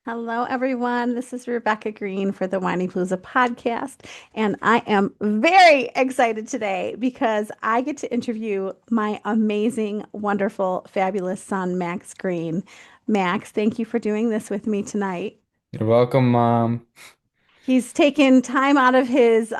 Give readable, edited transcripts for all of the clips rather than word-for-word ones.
Hello, everyone. This is Rebecca Greene for the Whinypaluza podcast, and I am very excited today because I get to interview my amazing, wonderful, fabulous son, Max Greene. Max, thank you for doing this with me tonight. You're welcome, Mom. He's taken time out of his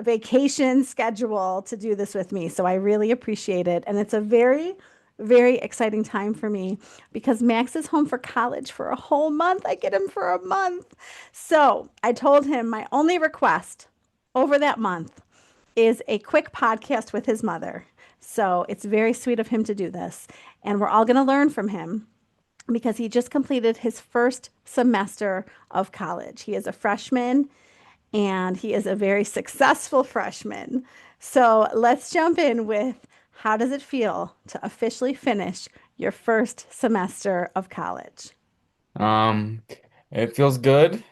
vacation schedule to do this with me, so I really appreciate it. And it's a very, very exciting time for me because Max is home for college for a whole month. I get him for a month. So I told him my only request over that month is a quick podcast with his mother. So it's very sweet of him to do this. And we're all going to learn from him because he just completed his first semester of college. He is a freshman and he is a very successful freshman. So let's jump in with how does it feel to officially finish your first semester of college? Um, it feels good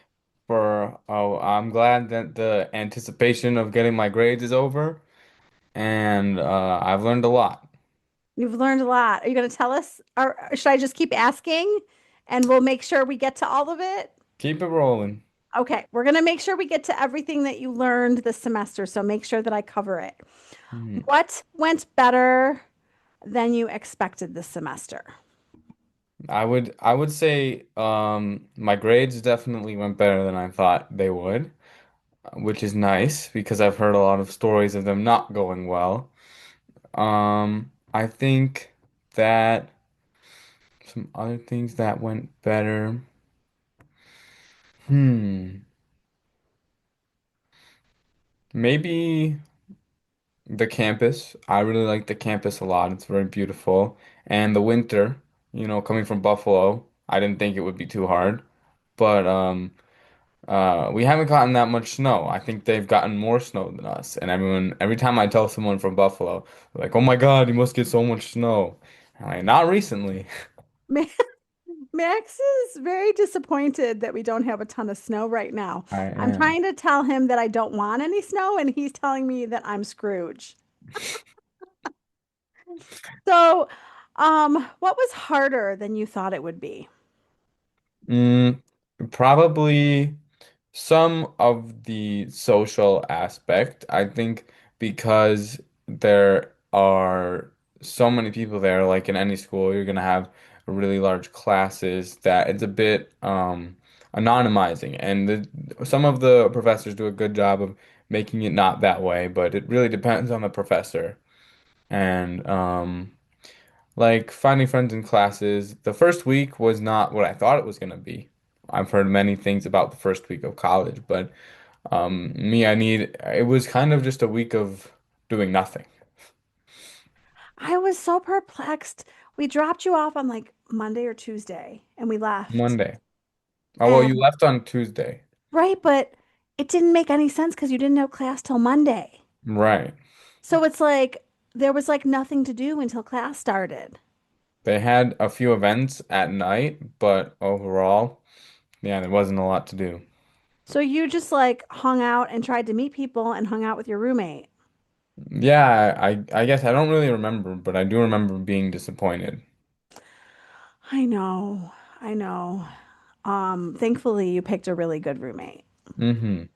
I'm glad that the anticipation of getting my grades is over and I've learned a lot. You've learned a lot. Are you going to tell us, or should I just keep asking and we'll make sure we get to all of it? Keep it rolling. Okay, we're going to make sure we get to everything that you learned this semester. So make sure that I cover it. Hmm. What went better than you expected this semester? I would say my grades definitely went better than I thought they would, which is nice because I've heard a lot of stories of them not going well. I think that some other things that went better. Hmm. Maybe the campus. I really like the campus a lot. It's very beautiful. And the winter, coming from Buffalo, I didn't think it would be too hard. But we haven't gotten that much snow. I think they've gotten more snow than us. And every time I tell someone from Buffalo, they're like, "Oh my God, you must get so much snow." I'm like, not recently. Max is very disappointed that we don't have a ton of snow right now. I I'm am. trying to tell him that I don't want any snow, and he's telling me that I'm Scrooge. So, what was harder than you thought it would be? Mm, Probably. Some of the social aspect, I think, because there are so many people there, like in any school, you're gonna have really large classes that it's a bit anonymizing, and some of the professors do a good job of making it not that way, but it really depends on the professor. And like finding friends in classes, the first week was not what I thought it was gonna be. I've heard many things about the first week of college, but it was kind of just a week of doing nothing. I was so perplexed. We dropped you off on like Monday or Tuesday, and we left. Monday. Oh, well, you And left on Tuesday. right, but it didn't make any sense because you didn't have class till Monday. Right. So it's like there was like nothing to do until class started. They had a few events at night, but overall, yeah, there wasn't a lot to do. So you just like hung out and tried to meet people and hung out with your roommate. Yeah, I guess I don't really remember, but I do remember being disappointed. I know. I know. Thankfully you picked a really good roommate. Hmm.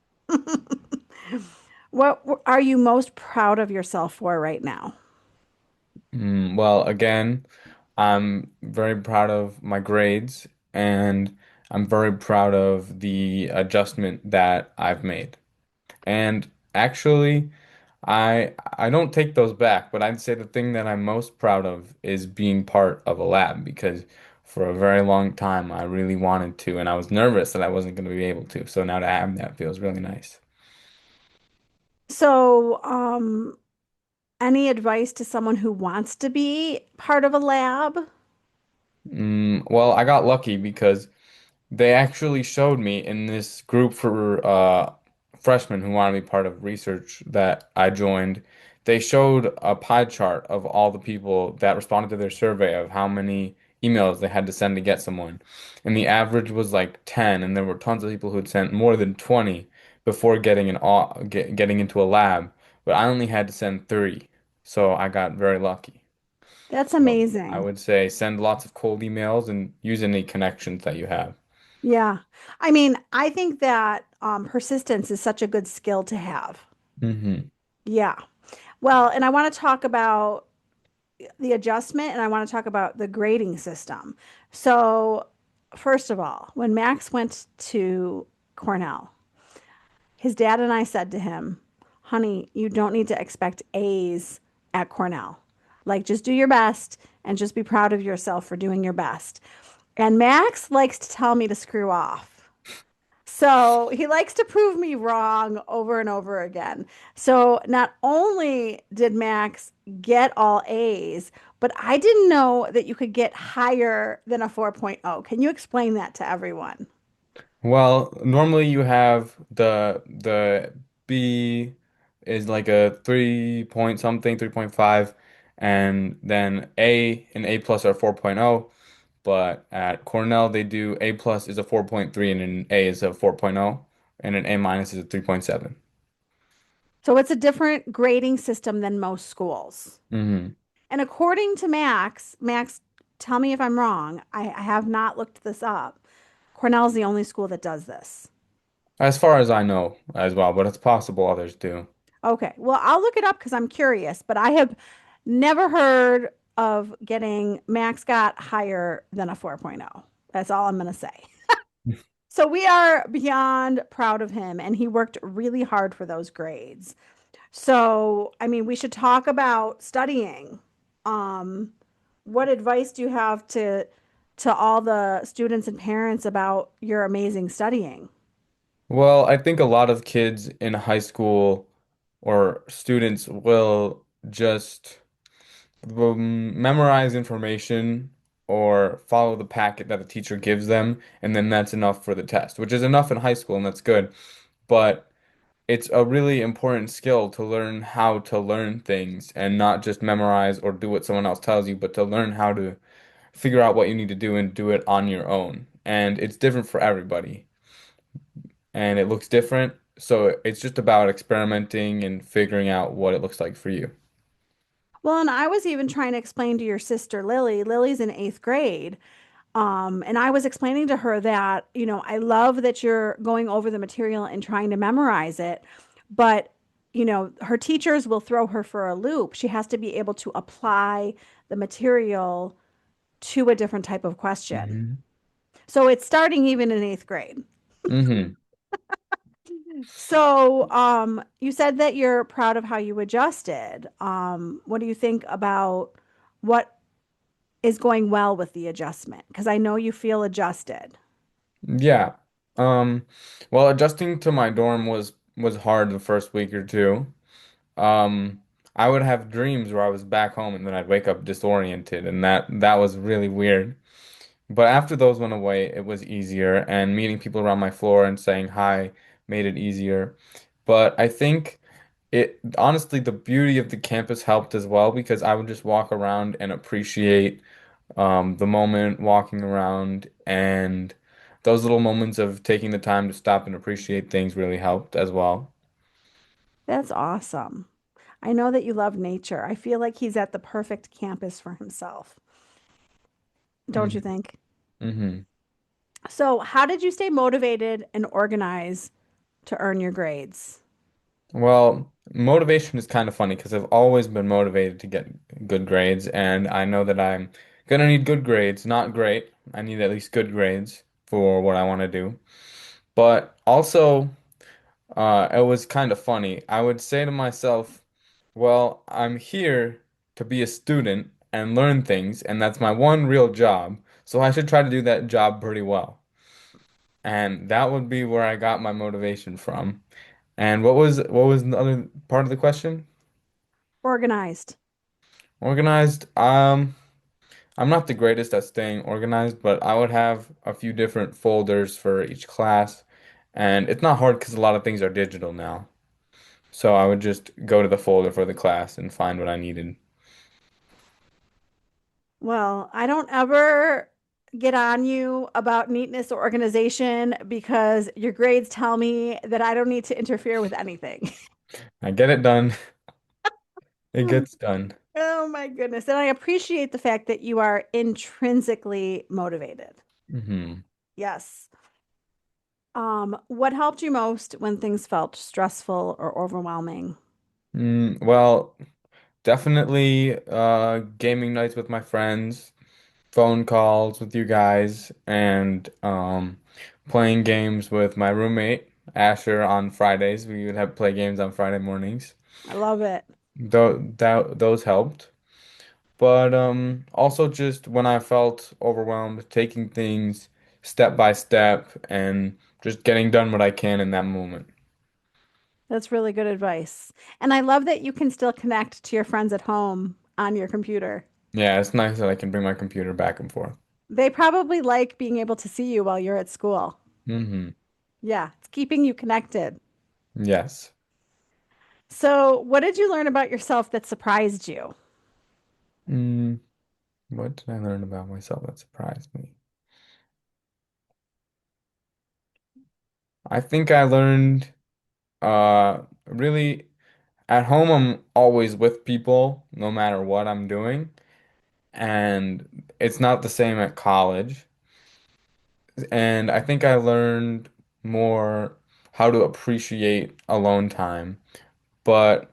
Are you most proud of yourself for right now? Well, again, I'm very proud of my grades and I'm very proud of the adjustment that I've made. And actually, I don't take those back, but I'd say the thing that I'm most proud of is being part of a lab because for a very long time I really wanted to, and I was nervous that I wasn't going to be able to. So now to have that feels really nice. So, any advice to someone who wants to be part of a lab? Well, I got lucky because they actually showed me in this group for freshmen who want to be part of research that I joined. They showed a pie chart of all the people that responded to their survey of how many emails they had to send to get someone. And the average was like 10, and there were tons of people who had sent more than 20 before getting into a lab. But I only had to send 3, so I got very lucky. That's So I amazing. would say send lots of cold emails and use any connections that you have. Yeah. I mean, I think that persistence is such a good skill to have. Hmm. Yeah. Well, and I want to talk about the adjustment and I want to talk about the grading system. So, first of all, when Max went to Cornell, his dad and I said to him, honey, you don't need to expect A's at Cornell. Like, just do your best and just be proud of yourself for doing your best. And Max likes to tell me to screw off. So he likes to prove me wrong over and over again. So not only did Max get all A's, but I didn't know that you could get higher than a 4.0. Can you explain that to everyone? Well, normally you have the B is like a 3 point something, 3.5, and then A and A plus are 4.0. But at Cornell they do A plus is a 4.3 and an A is a 4.0 and an A minus is a 3.7. So it's a different grading system than most schools. Hmm. And according to Max, tell me if I'm wrong. I have not looked this up. Cornell's the only school that does this. As far as I know as well, but it's possible others do. Okay. Well, I'll look it up because I'm curious, but I have never heard of getting Max got higher than a 4.0. That's all I'm going to say. So we are beyond proud of him, and he worked really hard for those grades. So, I mean, we should talk about studying. Um, what advice do you have to all the students and parents about your amazing studying? Well, I think a lot of kids in high school or students will just memorize information or follow the packet that the teacher gives them, and then that's enough for the test, which is enough in high school, and that's good. But it's a really important skill to learn how to learn things and not just memorize or do what someone else tells you, but to learn how to figure out what you need to do and do it on your own. And it's different for everybody, and it looks different. So it's just about experimenting and figuring out what it looks like for you. Well, and I was even trying to explain to your sister Lily. Lily's in eighth grade. And I was explaining to her that, I love that you're going over the material and trying to memorize it, but, her teachers will throw her for a loop. She has to be able to apply the material to a different type of question. Hmm. So it's starting even in eighth grade. Hmm. So, you said that you're proud of how you adjusted. What do you think about what is going well with the adjustment? Because I know you feel adjusted. Yeah. Um, well, adjusting to my dorm was hard the first week or two. Um, I would have dreams where I was back home and then I'd wake up disoriented, and that was really weird. But after those went away, it was easier, and meeting people around my floor and saying hi made it easier. But I think it honestly, the beauty of the campus helped as well because I would just walk around and appreciate the moment walking around, and those little moments of taking the time to stop and appreciate things really helped as well. That's awesome. I know that you love nature. I feel like he's at the perfect campus for himself. Don't you Mm-hmm. think? Mm-hmm. So, how did you stay motivated and organized to earn your grades? Well, motivation is kind of funny because I've always been motivated to get good grades, and I know that I'm gonna need good grades, not great. I need at least good grades for what I want to do. But also, it was kind of funny. I would say to myself, well, I'm here to be a student and learn things, and that's my one real job. So I should try to do that job pretty well. And that would be where I got my motivation from. And what was the other part of the question? Organized. Organized. I'm not the greatest at staying organized, but I would have a few different folders for each class. And it's not hard because a lot of things are digital now. So I would just go to the folder for the class and find what I needed. Well, I don't ever get on you about neatness or organization because your grades tell me that I don't need to interfere with anything. I get it done. It gets done. Oh my goodness. And I appreciate the fact that you are intrinsically motivated. Hmm. Yes. What helped you most when things felt stressful or overwhelming? Well, definitely gaming nights with my friends, phone calls with you guys, and playing games with my roommate Asher on Fridays. We would have play games on Friday mornings. I love it. Those helped. But also just when I felt overwhelmed, taking things step by step and just getting done what I can in that moment. That's really good advice. And I love that you can still connect to your friends at home on your computer. Yeah, it's nice that I can bring my computer back and forth. They probably like being able to see you while you're at school. Hmm. Yeah, it's keeping you connected. Yes. So, what did you learn about yourself that surprised you? Mm, what did I learn about myself that surprised me? I think I learned really at home I'm always with people no matter what I'm doing, and it's not the same at college. And I think I learned more how to appreciate alone time, but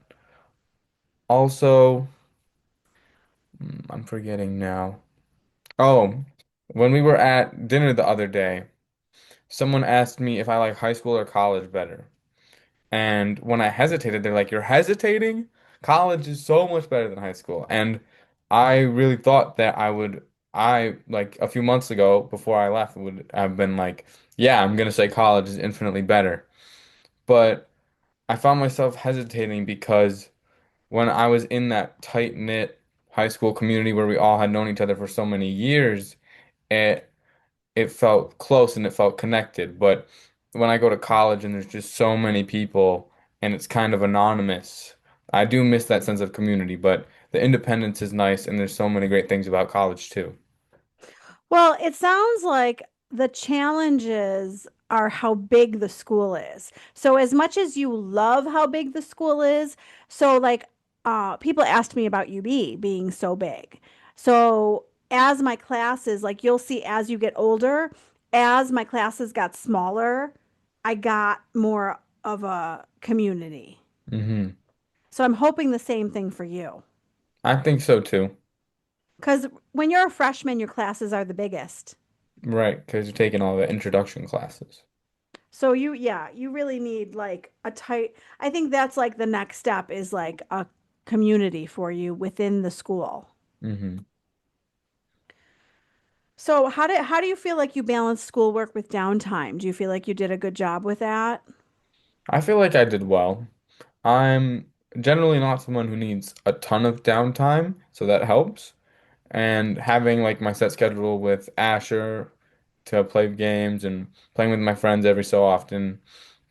also I'm forgetting now. Oh, when we were at dinner the other day, someone asked me if I like high school or college better. And when I hesitated, they're like, "You're hesitating? College is so much better than high school." And I really thought that I like a few months ago before I left would have been like, "Yeah, I'm gonna say college is infinitely better." But I found myself hesitating because when I was in that tight-knit high school community where we all had known each other for so many years, it it felt close and it felt connected. But when I go to college and there's just so many people and it's kind of anonymous, I do miss that sense of community, but the independence is nice and there's so many great things about college too. Well, it sounds like the challenges are how big the school is. So as much as you love how big the school is, so like people asked me about UB being so big. So as my classes, like you'll see as you get older, as my classes got smaller, I got more of a community. Hmm. So I'm hoping the same thing for you. I think so too. Because when you're a freshman, your classes are the biggest. Right, because you're taking all the introduction classes. So yeah, you really need like a tight, I think that's like the next step is like a community for you within the school. Hmm. So how do you feel like you balance schoolwork with downtime? Do you feel like you did a good job with that? I feel like I did well. I'm generally not someone who needs a ton of downtime, so that helps. And having like my set schedule with Asher to play games and playing with my friends every so often,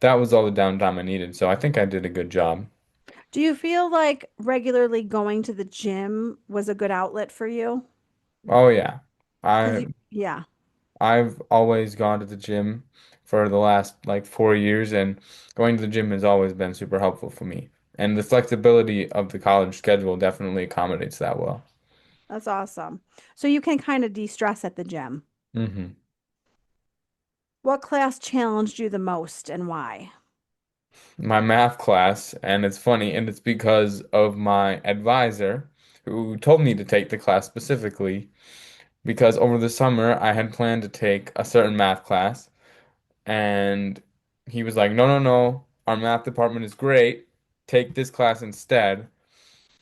that was all the downtime I needed. So I think I did a good job. Do you feel like regularly going to the gym was a good outlet for you? Oh yeah. Because I yeah, I've always gone to the gym for the last like 4 years, and going to the gym has always been super helpful for me. And the flexibility of the college schedule definitely accommodates that well. that's awesome. So you can kind of de-stress at the gym. Hmm. What class challenged you the most and why? My math class, and it's funny, and it's because of my advisor who told me to take the class specifically because over the summer I had planned to take a certain math class, and he was like, "No, no, no, our math department is great. Take this class instead."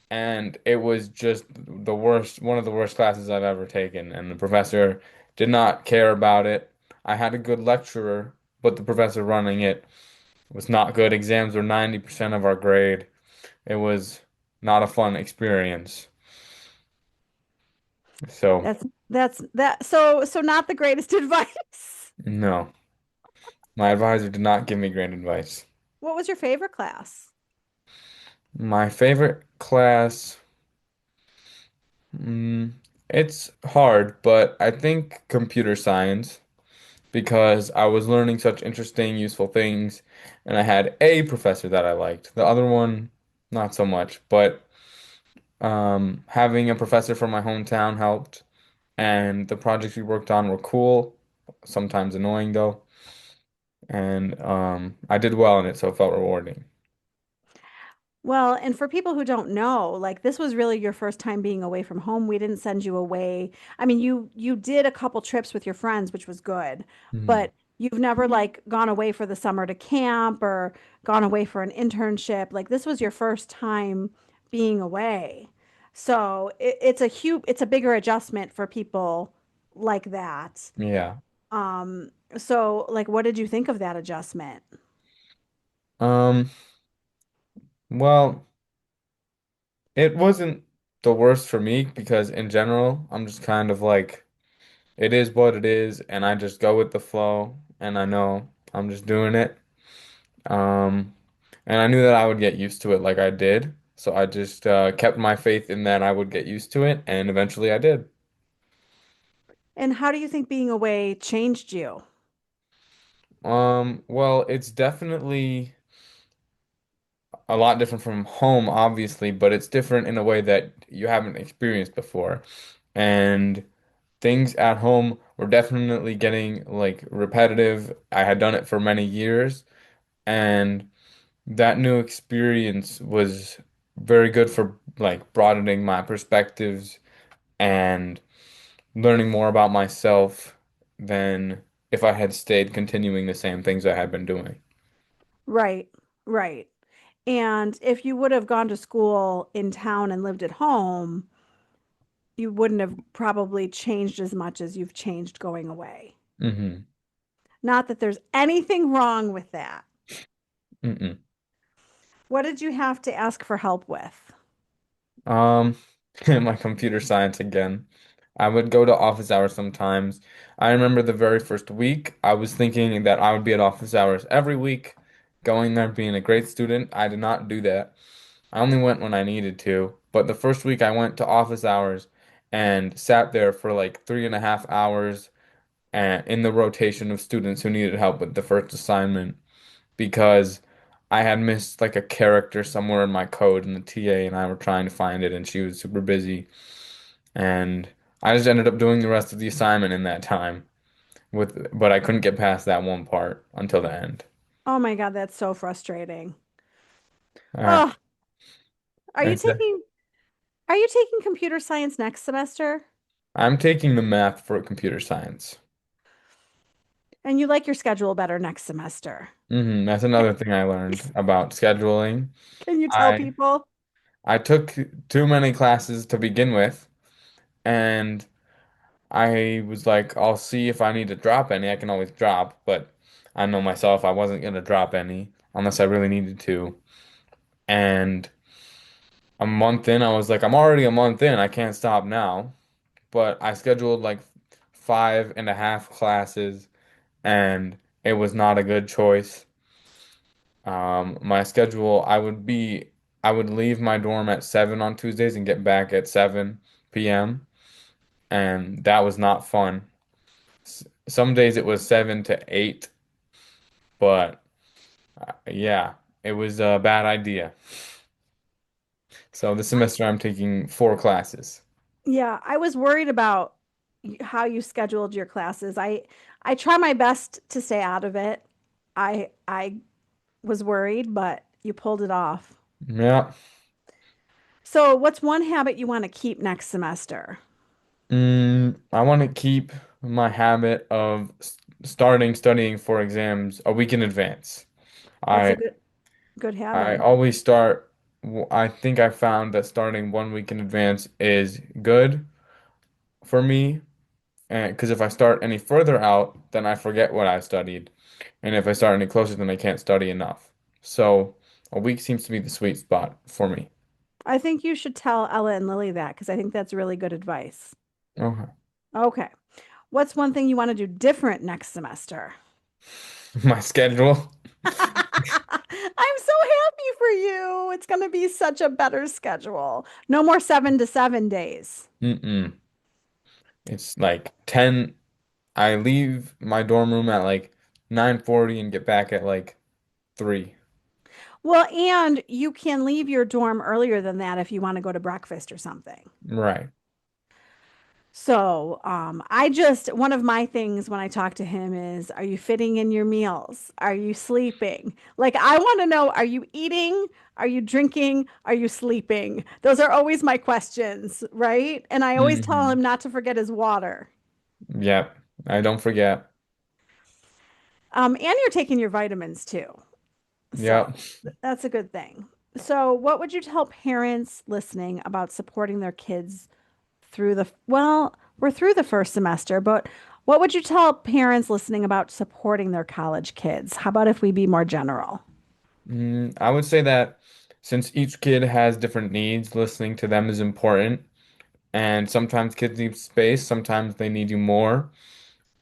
And it was just the worst, one of the worst classes I've ever taken, and the professor did not care about it. I had a good lecturer, but the professor running it was not good. Exams were 90% of our grade. It was not a fun experience. So, So not the greatest advice. no, my advisor did not give me great advice. What was your favorite class? My favorite class, mm, it's hard, but I think computer science because I was learning such interesting, useful things, and I had a professor that I liked. The other one, not so much, but having a professor from my hometown helped, and the projects we worked on were cool, sometimes annoying though. and I did well in it, so it felt rewarding. Well, and for people who don't know, like this was really your first time being away from home. We didn't send you away. I mean, you did a couple trips with your friends, which was good, Mhm. but you've never like gone away for the summer to camp or gone away for an internship. Like this was your first time being away. So it's a bigger adjustment for people like that. Yeah. So like what did you think of that adjustment? Um, well, it wasn't the worst for me because in general, I'm just kind of like it is what it is, and I just go with the flow, and I know I'm just doing it. Um, and I knew that I would get used to it like I did. So I just kept my faith in that I would get used to it, and eventually I did. And how do you think being away changed you? Well, it's definitely a lot different from home, obviously, but it's different in a way that you haven't experienced before. And things at home were definitely getting like repetitive. I had done it for many years, and that new experience was very good for like broadening my perspectives and learning more about myself than if I had stayed continuing the same things I had been doing. Right, right. And if you would have gone to school in town and lived at home, you wouldn't have probably changed as much as you've changed going away. Hmm. Not that there's anything wrong with that. Mm-mm. What did you have to ask for help with? Um, my computer science again. I would go to office hours sometimes. I remember the very first week, I was thinking that I would be at office hours every week, going there being a great student. I did not do that. I only went when I needed to. But the first week I went to office hours and sat there for like 3.5 hours and in the rotation of students who needed help with the first assignment because I had missed like a character somewhere in my code and the TA and I were trying to find it and she was super busy and I just ended up doing the rest of the assignment in that time but I couldn't get past that one part until the end. Oh my God, that's so frustrating. Uh, Oh, are you it's a- taking are you taking computer science next semester? I'm taking the math for computer science. And you like your schedule better next semester? That's another thing I learned about scheduling. Can you tell I people? I took too many classes to begin with, and I was like, I'll see if I need to drop any. I can always drop, but I know myself I wasn't gonna drop any unless I really needed to. And a month in, I was like, I'm already a month in. I can't stop now. But I scheduled like 5.5 classes, and it was not a good choice. My schedule, I would leave my dorm at 7 on Tuesdays and get back at 7 p.m. And that was not fun. Some days it was 7 to 8, but yeah, it was a bad idea. So this semester I'm taking 4 classes. Yeah, I was worried about how you scheduled your classes. I try my best to stay out of it. I was worried, but you pulled it off. Yeah. So, what's one habit you want to keep next semester? I want to keep my habit of starting studying for exams a week in advance. That's a I good I habit. always start. I think I found that starting one week in advance is good for me, and because if I start any further out, then I forget what I studied, and if I start any closer, then I can't study enough. So a week seems to be the sweet spot for me. I think you should tell Ella and Lily that because I think that's really good advice. Okay. Okay. What's one thing you want to do different next semester? My schedule. I'm so happy for you. It's going to be such a better schedule. No more 7 to 7 days. Mm-mm. It's like 10. I leave my dorm room at like 9:40 and get back at like 3. Well, and you can leave your dorm earlier than that if you want to go to breakfast or something. Right. So, one of my things when I talk to him is, are you fitting in your meals? Are you sleeping? Like, I want to know, are you eating? Are you drinking? Are you sleeping? Those are always my questions, right? And I always tell Hmm. him not to forget his water. Yep, I don't forget. And you're taking your vitamins too. So Yep. that's a good thing. So, what would you tell parents listening about supporting their kids through we're through the first semester, but what would you tell parents listening about supporting their college kids? How about if we be more general? I would say that since each kid has different needs, listening to them is important. And sometimes kids need space, sometimes they need you more.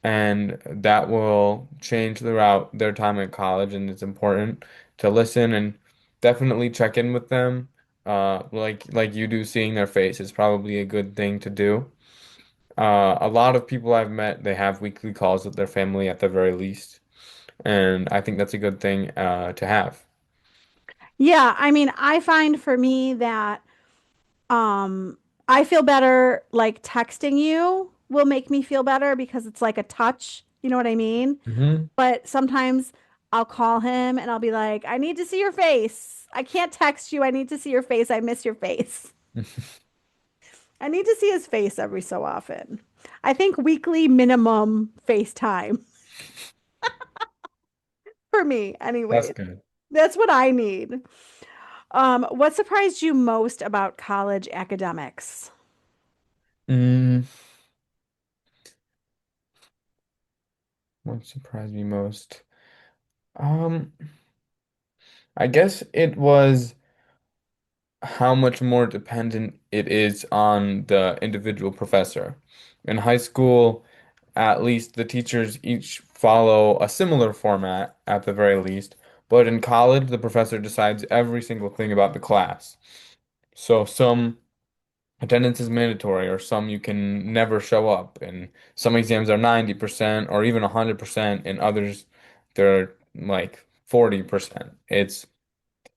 And that will change throughout their time at college. And it's important to listen and definitely check in with them. Like you do, seeing their face is probably a good thing to do. A lot of people I've met, they have weekly calls with their family at the very least. And I think that's a good thing to have. Yeah, I mean, I find for me that um I feel better like texting you will make me feel better because it's like a touch, you know what I mean? Hmm. But sometimes I'll call him and I'll be like, I need to see your face. I can't text you. I need to see your face. I miss your face. I need to see his face every so often. I think weekly minimum FaceTime for me, That's anyways. good. That's what I need. What surprised you most about college academics? Mm, what surprised me most? Um, I guess it was how much more dependent it is on the individual professor. In high school, at least the teachers each follow a similar format at the very least, but in college, the professor decides every single thing about the class. So some attendance is mandatory, or some you can never show up, and some exams are 90% or even 100%, and others they're like 40%.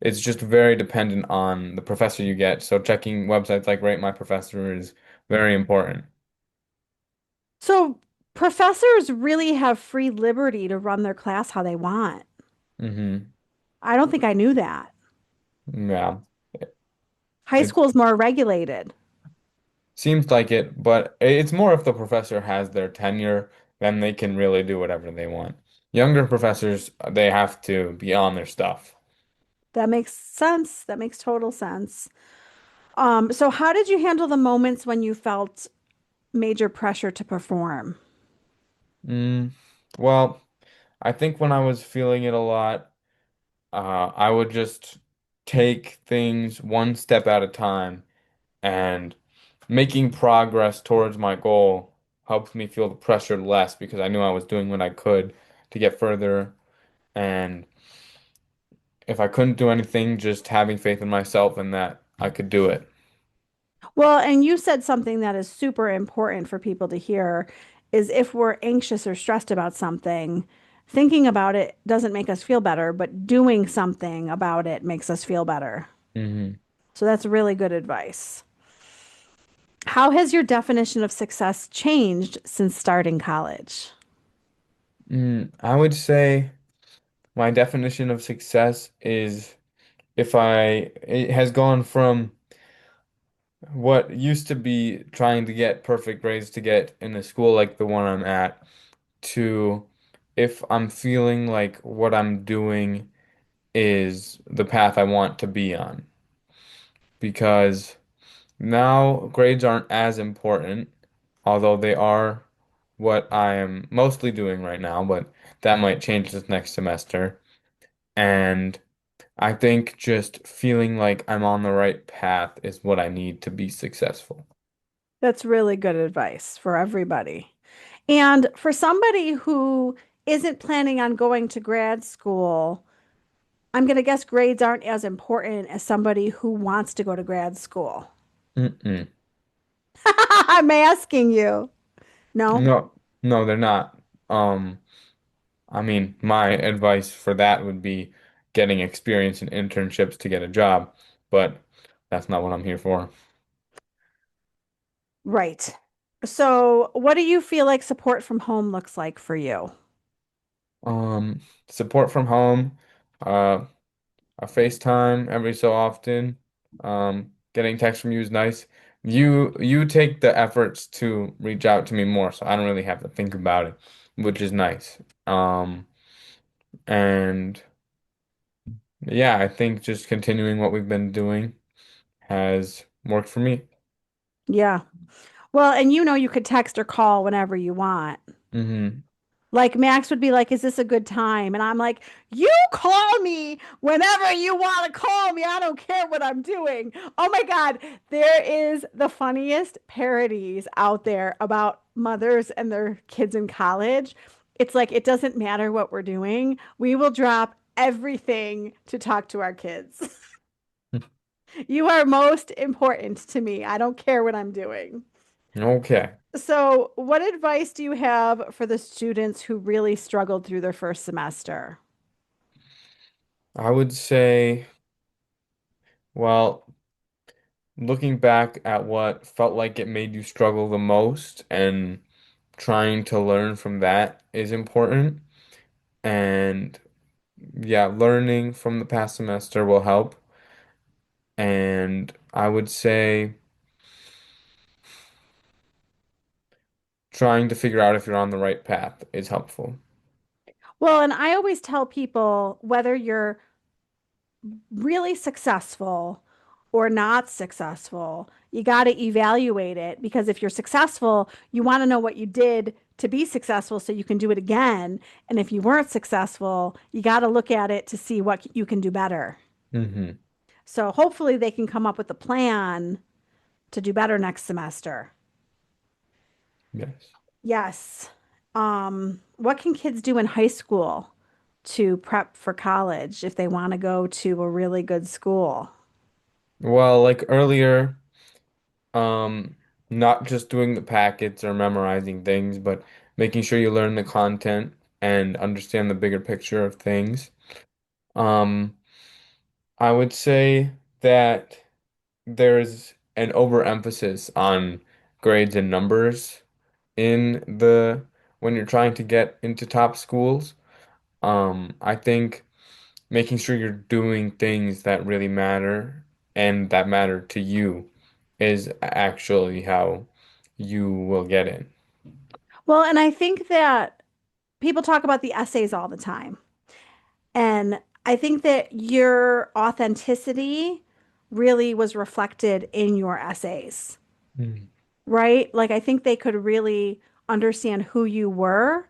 It's just very dependent on the professor you get. So checking websites like Rate My Professor is very important. So, professors really have free liberty to run their class how they want. Hmm. I don't think I knew that. Yeah. High It school is more regulated. seems like it, but it's more if the professor has their tenure, then they can really do whatever they want. Younger professors, they have to be on their stuff. That makes sense. That makes total sense. So how did you handle the moments when you felt major pressure to perform? Mm, well, I think when I was feeling it a lot, I would just take things one step at a time, and making progress towards my goal helped me feel the pressure less because I knew I was doing what I could to get further. And if I couldn't do anything, just having faith in myself and that I could do it. Well, and you said something that is super important for people to hear is if we're anxious or stressed about something, thinking about it doesn't make us feel better, but doing something about it makes us feel better. Hmm. So that's really good advice. How has your definition of success changed since starting college? I would say my definition of success is if I, it has gone from what used to be trying to get perfect grades to get in a school like the one I'm at to if I'm feeling like what I'm doing is the path I want to be on. Because now grades aren't as important, although they are what I am mostly doing right now, but that might change this next semester. And I think just feeling like I'm on the right path is what I need to be successful. That's really good advice for everybody. And for somebody who isn't planning on going to grad school, I'm going to guess grades aren't as important as somebody who wants to go to grad school. Mm-mm. I'm asking you. No? No, no, they're not. Um, I mean, my advice for that would be getting experience in internships to get a job, but that's not what I'm here for. Right. So, what do you feel like support from home looks like for you? Um, Support from home, uh, a FaceTime every so often. Getting text from you is nice. You take the efforts to reach out to me more, so I don't really have to think about it, which is nice. And yeah, I think just continuing what we've been doing has worked for me. Yeah. Well, and you know you could text or call whenever you want. Hmm. Like Max would be like, "Is this a good time?" And I'm like, "You call me whenever you want to call me. I don't care what I'm doing." Oh my God, there is the funniest parodies out there about mothers and their kids in college. It's like it doesn't matter what we're doing. We will drop everything to talk to our kids. You are most important to me. I don't care what I'm doing. Okay. So, what advice do you have for the students who really struggled through their first semester? I would say, well, looking back at what felt like it made you struggle the most and trying to learn from that is important. And yeah, learning from the past semester will help. And I would say trying to figure out if you're on the right path is helpful. Well, and I always tell people whether you're really successful or not successful, you got to evaluate it because if you're successful, you want to know what you did to be successful so you can do it again. And if you weren't successful, you got to look at it to see what you can do better. Hmm. So hopefully they can come up with a plan to do better next semester. Yes. Yes. What can kids do in high school to prep for college if they want to go to a really good school? Well, like earlier, um, not just doing the packets or memorizing things, but making sure you learn the content and understand the bigger picture of things. Um, I would say that there's an overemphasis on grades and numbers in the when you're trying to get into top schools. I think making sure you're doing things that really matter and that matter to you is actually how you will get in. Well, and I think that people talk about the essays all the time. And I think that your authenticity really was reflected in your essays, Mm. right? Like, I think they could really understand who you were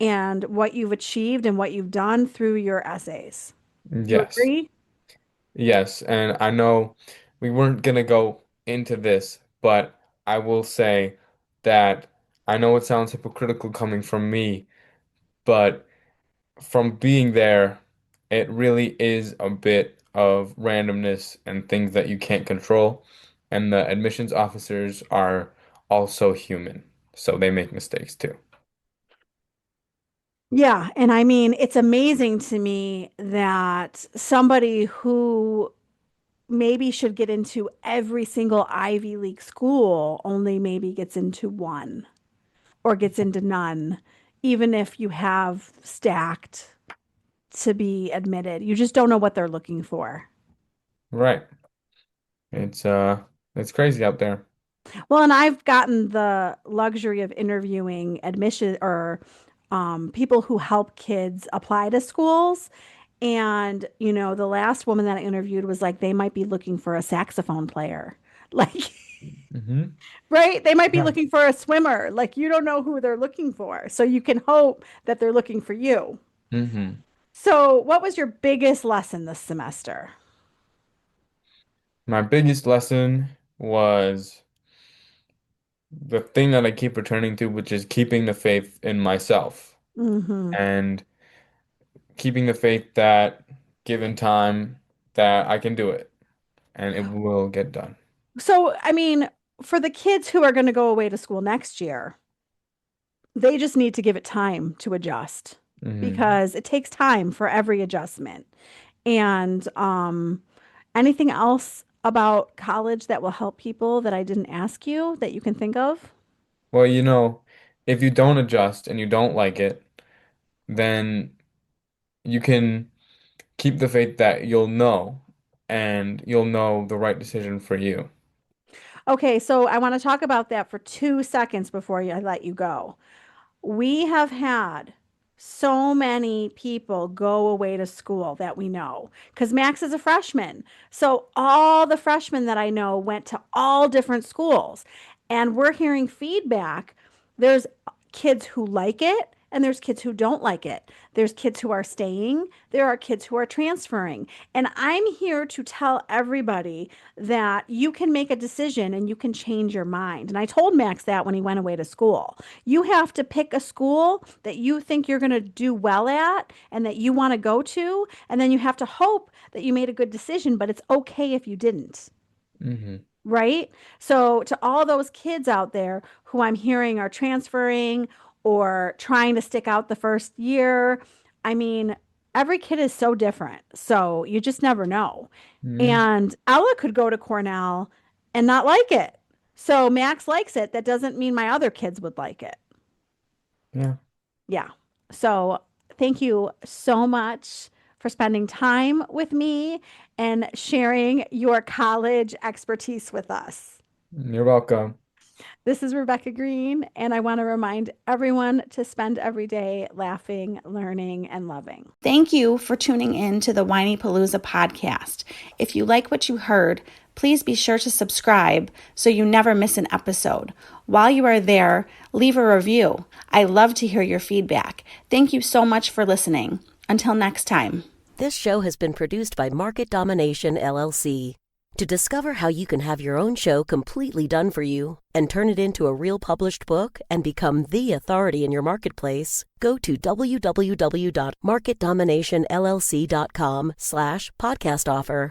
and what you've achieved and what you've done through your essays. Do you Yes. agree? Yes, and I know we weren't gonna go into this, but I will say that I know it sounds hypocritical coming from me, but from being there, it really is a bit of randomness and things that you can't control. And the admissions officers are also human, so they make mistakes too. Yeah, and I mean, it's amazing to me that somebody who maybe should get into every single Ivy League school only maybe gets into one or gets into none, even if you have stacked to be admitted. You just don't know what they're looking for. Right. It's crazy out there. Well, and I've gotten the luxury of interviewing admission or people who help kids apply to schools. And, you know, the last woman that I interviewed was like, they might be looking for a saxophone player. Like, Hmm. right? They might be Yeah. looking for a swimmer. Like, you don't know who they're looking for. So you can hope that they're looking for you. Hmm. So, what was your biggest lesson this semester? My biggest lesson was the thing that I keep returning to, which is keeping the faith in myself Hmm. and keeping the faith that given time that I can do it and it will get done. So, I mean, for the kids who are going to go away to school next year, they just need to give it time to adjust Hmm. because it takes time for every adjustment. And anything else about college that will help people that I didn't ask you that you can think of? Well, if you don't adjust and you don't like it, then you can keep the faith that you'll know and you'll know the right decision for you. Okay, so I want to talk about that for 2 seconds before I let you go. We have had so many people go away to school that we know because Max is a freshman. So all the freshmen that I know went to all different schools, and we're hearing feedback. There's kids who like it, and there's kids who don't like it. There's kids who are staying, there are kids who are transferring. And I'm here to tell everybody that you can make a decision and you can change your mind. And I told Max that when he went away to school. You have to pick a school that you think you're going to do well at and that you want to go to. And then you have to hope that you made a good decision, but it's okay if you didn't. Hmm. Right? So, to all those kids out there who I'm hearing are transferring or trying to stick out the first year, I mean, every kid is so different. So, you just never know. Yeah. And Ella could go to Cornell and not like it. So, Max likes it. That doesn't mean my other kids would like it. Yeah. Yeah. So thank you so much for spending time with me and sharing your college expertise with us. You're welcome. This is Rebecca Greene, and I want to remind everyone to spend every day laughing, learning, and loving. Thank you for tuning in to the Whinypaluza podcast. If you like what you heard, please be sure to subscribe so you never miss an episode. While you are there, leave a review. I love to hear your feedback. Thank you so much for listening. Until next time. This show has been produced by Market Domination, LLC. To discover how you can have your own show completely done for you and turn it into a real published book and become the authority in your marketplace, go to www.marketdominationllc.com/podcast offer.